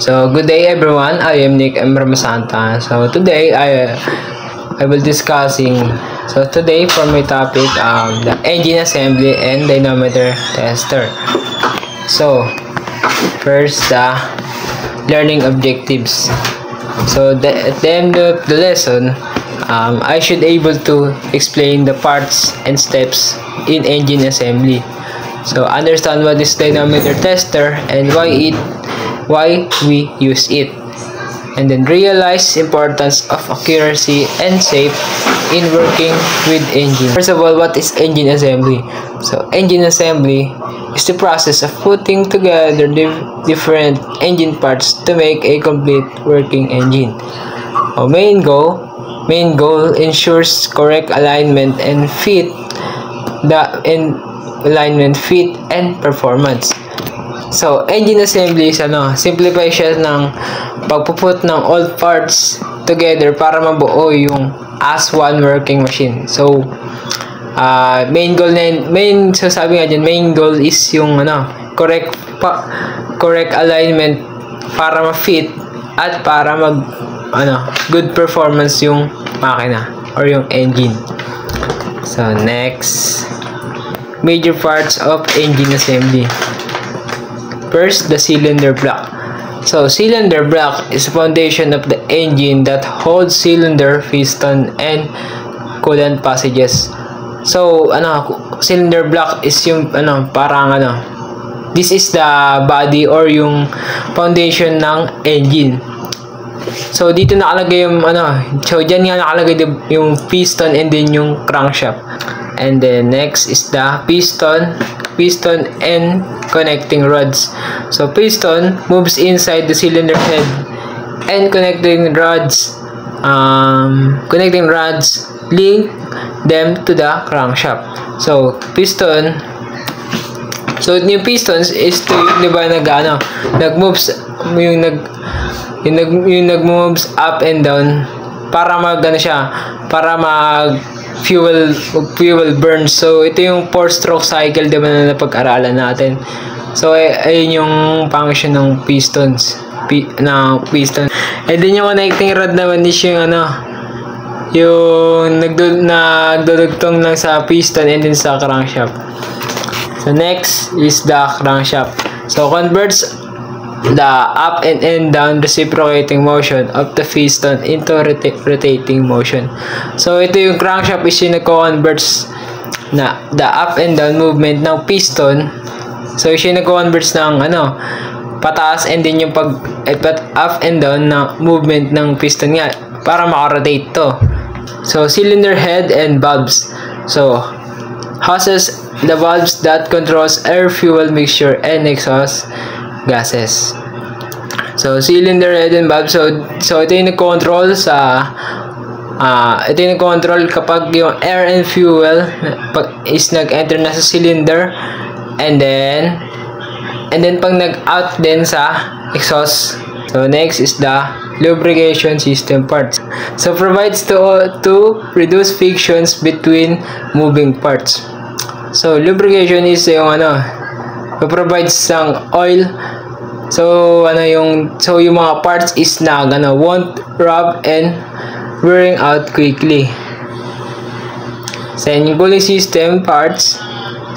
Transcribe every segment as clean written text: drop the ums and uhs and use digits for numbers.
So good day everyone, I am Nick M. Ramasanta. So today I will discussing today for my topic the engine assembly and dynamometer tester. So first the learning objectives. So at the end of the lesson, I should able to explain the parts and steps in engine assembly. So understand what is dynamometer tester and why we use it, and then realize importance of accuracy and safe in working with engine. First of all, what is engine assembly? So engine assembly is the process of putting together different engine parts to make a complete working engine. Our main goal ensures correct alignment and fit and performance. So, engine assembly is simplify siya ng pagpuput ng all parts together para mabuo yung as one working machine. So, main goal is yung correct alignment para ma-fit at para good performance yung makina or yung engine. So, next, major parts of engine assembly. First, the cylinder block. So, cylinder block is the foundation of the engine that holds cylinder, piston, and coolant passages. So, cylinder block is yung this is the body or yung foundation ng engine. So, dito nakalagay yung so dyan nga nakalagay yung piston and then yung crankshaft. And then next is the piston and connecting rods. So piston moves inside the cylinder head and connecting rods link them to the crankshaft. So piston, so yung pistons is to nag-moves nag-moves up and down para para mag fuel burn. So ito yung 4-stroke cycle, diba, na napag-aralan natin. So ayun yung function ng pistons and then yung connecting rod naman is yung yung nagdudugtong lang sa piston and then sa crankshaft. So next is the crankshaft. So converts the up and down reciprocating motion of the piston into rotating motion. So ito yung crankshaft is yung nagko-converts na the up and down movement ng piston. So siya nagko-converts ng pataas and then yung up and down na movement ng piston nga para maka-rotate to. So cylinder head and valves. So hoses the valves that controls air fuel mixture and exhaust gases. So cylinder head and valve, so ito yung nag-control kapag yung air and fuel is nag-enter na sa cylinder and then pag nag-out din sa exhaust. So next is the lubrication system parts. So provides to reduce frictions between moving parts. So lubrication is yung provides ng oil. So yung mga parts is won't rub and wearing out quickly. So yung cooling system parts.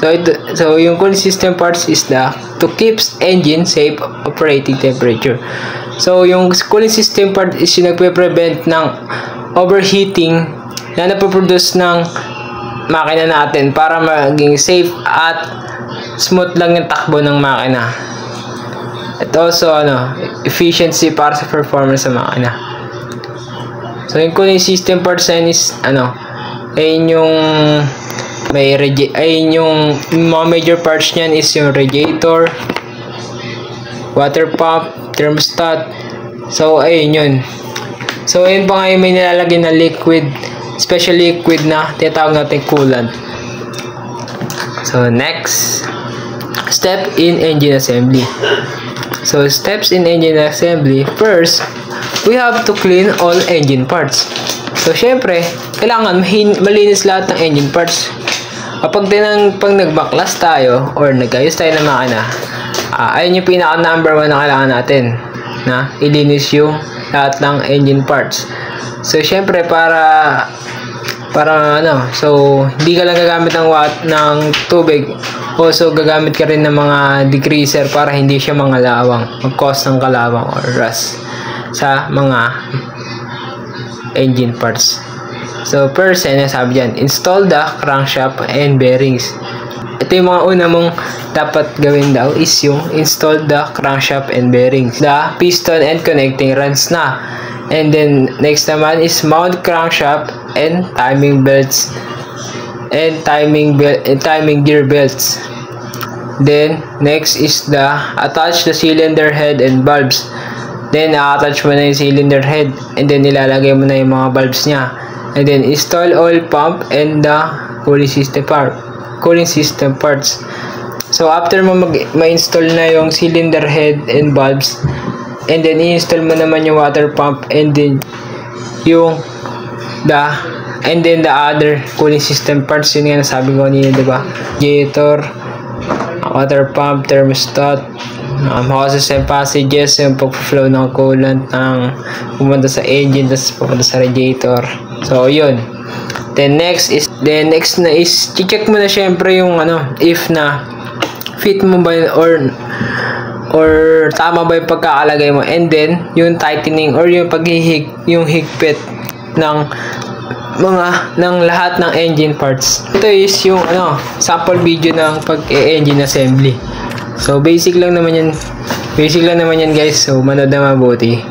So yung cooling system parts is to keep engine safe operating temperature. So yung cooling system part is yung nagpe-prevent ng overheating na napoproduce ng makina natin para maging safe at smooth lang yung takbo ng makina. At also efficiency para sa performance sa makina. So yung cooling system parts is ayun yung yung mga major parts niyan is yung radiator, water pump, thermostat. So ayun yun. So ayun pa nga yung may nilalagay na liquid, special liquid na tinatawag natin coolant. So next, step in engine assembly. So steps in engine assembly. First, we have to clean all engine parts. So syempre, kailangan malinis lahat ng engine parts. Kapag nagbaklas tayo or nagayos tayo ng makina, ayun yung pinaka number 1 na kailangan natin. na ilinis yung lahat ng engine parts. So syempre para so hindi ka lang gagamit ng tubig, also gagamit ka rin ng mga degreaser para hindi siya mag-cause ng kalawang or rust sa mga engine parts. So first, sabi dyan, install the crankshaft and bearings. Ito yung mga una mong dapat gawin daw is yung install the crankshaft and bearings, the piston and connecting rods na. And then next naman is mount crankshaft and timing belts and timing gear belts. Then next is attach the cylinder head and bulbs. Then attach mo na yung cylinder head and then ilalagay mo na yung mga bulbs niya. And then install oil pump and the cooling system parts. So after mo ma-install na yung cylinder head and bulbs, and then i-install mo naman yung water pump and then the other cooling system parts. Yun nga nasabi ko kanina, diba? Radiator, water pump, thermostat, hoses and passages, yung pag-flow ng coolant ng pumunta sa engine tapos pumunta sa radiator. So yun. Then next na is check mo na syempre yung if na fit mo ba or tama ba yung pagkakalagay mo, and then yung tightening or yung higpit ng lahat ng engine parts. Ito is yung sample video ng pag-engine assembly. So basic lang naman yan guys. So manood na mabuti.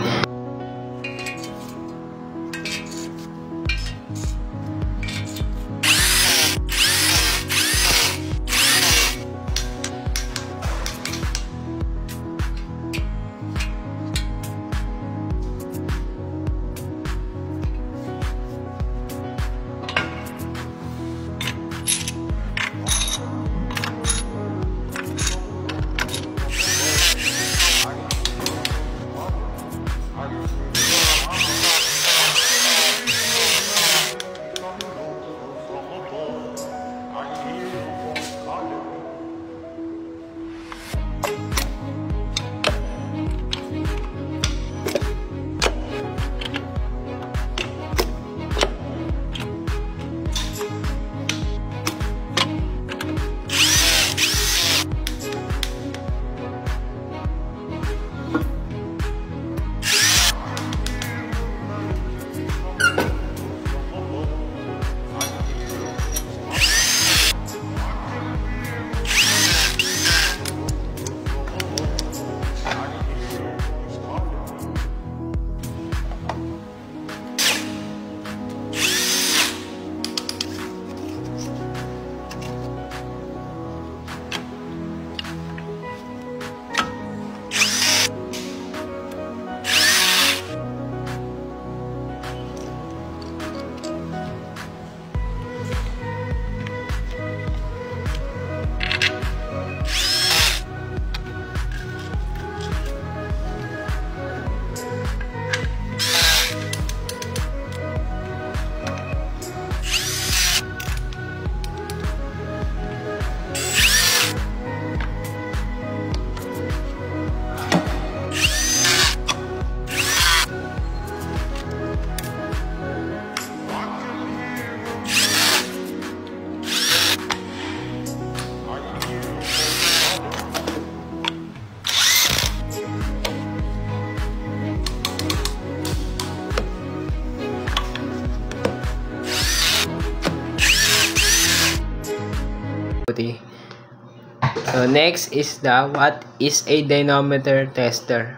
So next is what is a dynamometer tester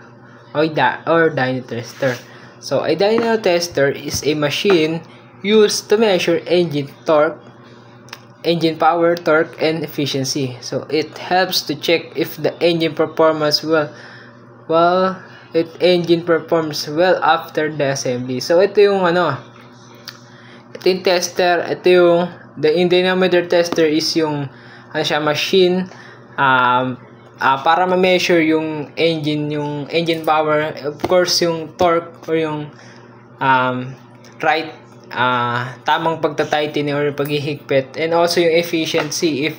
or dyno tester. So a dyno tester is a machine used to measure engine torque, engine power, torque, and efficiency. So it helps to check if the engine performs well after the assembly. So ito yung ito yung tester, ito yung dynamometer tester is yung machine para ma-measure yung engine power, of course yung torque or yung tamang pagta-tightening or paghihigpit, and also yung efficiency.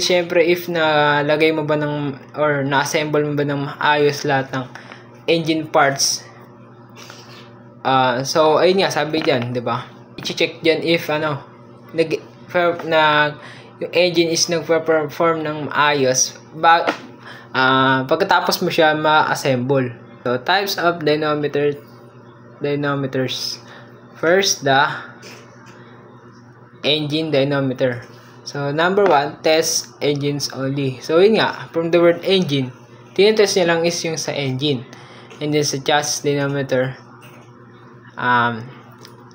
Syempre if nalagay mo ba or na-assemble mo ba ng ayos lahat ng engine parts. So ayun nga, sabi diyan, 'di ba? I-check diyan if yung engine is nagpe-perform ng maayos pagkatapos mo siya ma-assemble. So types of dynamometers. First, the engine dynamometer. So number 1, test engines only. So yun nga, from the word engine, tinetest niya lang is yung sa engine. And then sa chassis dynamometer,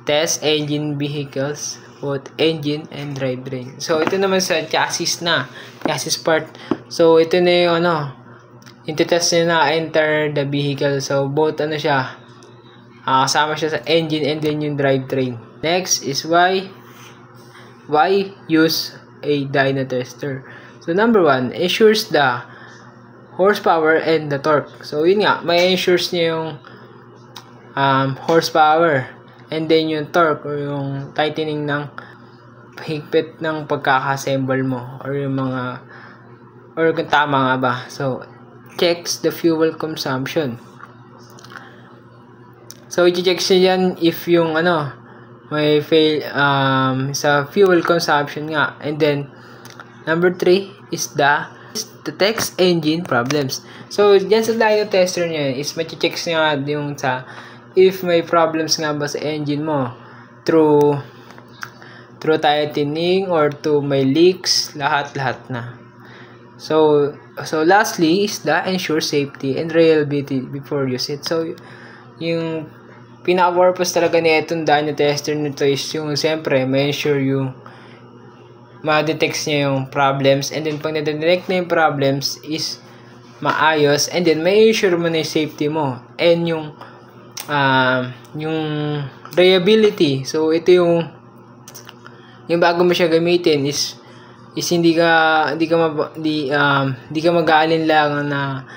test engine vehicles, both engine and drivetrain. So ito naman sa chassis part. So ito na yung yung test niya na enter the vehicle. So both siya, kasama siya sa engine and then yung drivetrain. Next is why use a dyno tester. So number 1, ensures the horsepower and the torque. So yun nga, may ensures niya yung horsepower and then yung torque or yung tightening ng higpit ng pagkaka-assemble mo or yung kung tama nga ba. So checks the fuel consumption. So i-check siya yan if yung may fail sa fuel consumption nga. And then number 3 is detects engine problems. So diyan sa dyno tester niya is ma-check niya yung sa if may problems nga ba sa engine mo through tightening or to may leaks, lahat na. So lastly is the ensure safety and reliability before use it. So yung pinaka-purpose talaga ni itong dyno tester nito is yung siyempre may ensure yung ma-detect niya yung problems, and then pag na-detect na yung problems is maayos, and then may ensure mo na yung safety mo and yung reliability. So ito yung bago mo siya gamitin is hindi ka mag-aalinlangan na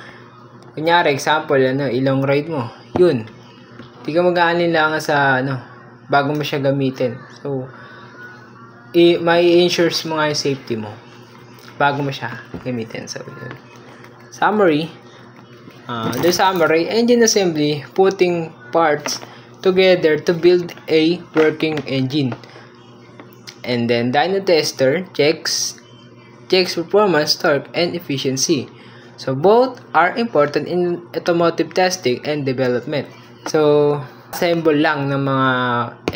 kunyari example ilong ride mo. Yun. Hindi ka mag-aalinlangan sa bago mo siya gamitin. So may ensures mo nga yung safety mo bago mo siya gamitin. So yun. Summary. The summary, engine assembly, putting parts together to build a working engine. And then dyno tester checks performance, torque, and efficiency. So both are important in automotive testing and development. So assemble lang ng mga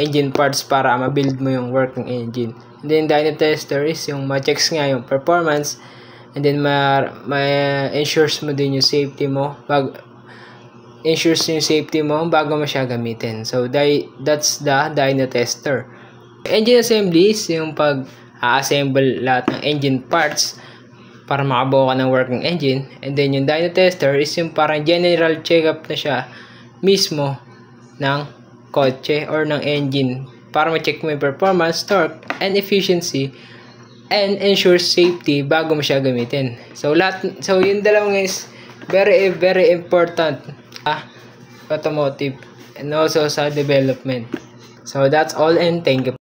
engine parts para ma-build mo yung working engine. And then dyno tester is yung ma-checks nga yung performance, and then ma-ensures mo din yung safety mo bago mo siya gamitin. So that's the dyno tester. Engine assembly is yung pag-assemble lahat ng engine parts para makabuo ka ng working engine. And then yung dyno tester is yung parang general check-up na siya mismo ng kotse or ng engine para ma-check mo yung performance, torque, and efficiency, and ensure safety bago mo siya gamitin. So yung dalawang is very very important automotive and also sa development. So that's all, and thank you.